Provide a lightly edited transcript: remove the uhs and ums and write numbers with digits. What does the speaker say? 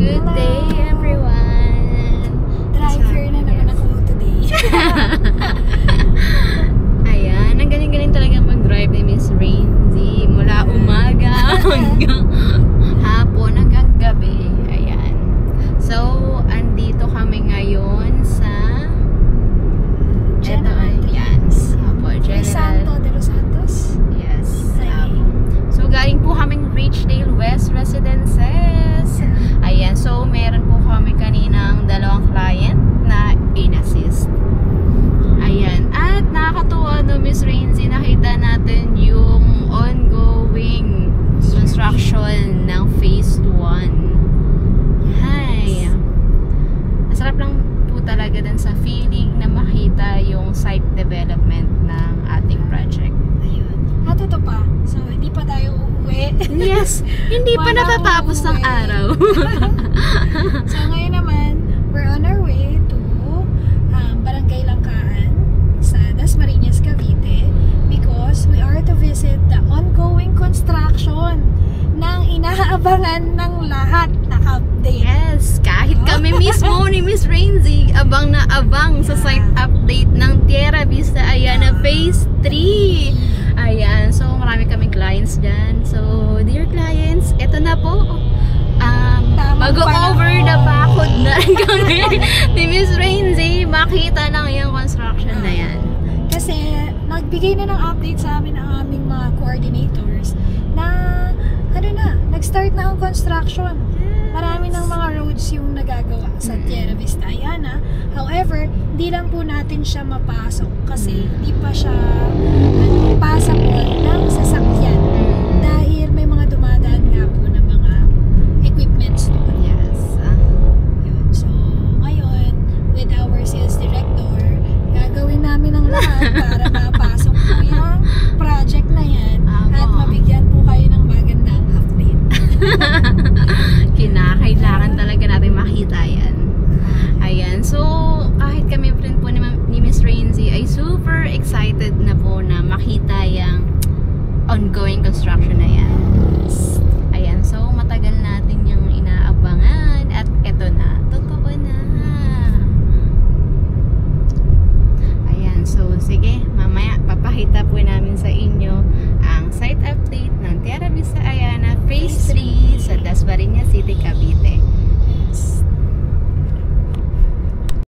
Good day, everyone! Driver na naman ako today. Ayan, ang galing-galing talaga mag-drive ni Miss Rainzy mula umaga hanggang hapon hanggang gabi. Ayan. So, andito kami ngayon sa General Santo de los Santos. Yes. So, galing po kaming Richdale West Residences. Ayan. So, meron po kami kaninang dalawang client na in-assist. Ayan. At nakakatuwa no, Miss Rainzy, nakita natin yung ongoing construction ng Phase 1. Hi. Masarap lang po talaga din sa feeling na makita yung site development ng ating project. Ayun. At ito pa. So, hindi pa tayo uuwi. Yes. Hindi pa natatapos ng araw. So, ngayon naman, we're on our way to Barangay Langkaan sa Dasmariñas, Cavite because we are to visit the ongoing construction ng inaabangan ng lahat na update. Yes. Kahit kami mismo ni Miss Rainzy, abang na abang sa site update ng Tierra Vista Ayana Phase 3. Ayan. So, marami kaming clients dyan. So, dear clients, eto na po. Mag-over the bakod na rin kami ni Miss Rainzy. Makita lang yung construction na yan. Kasi, nagbigay na ng update sa amin ang aming mga coordinators na, nag-start na ang construction. Marami ng mga roads yung nagagawa sa Tierra Vista Ayana. However, hindi lang po natin siya mapasok kasi hindi pa siya passable ng sasakyan.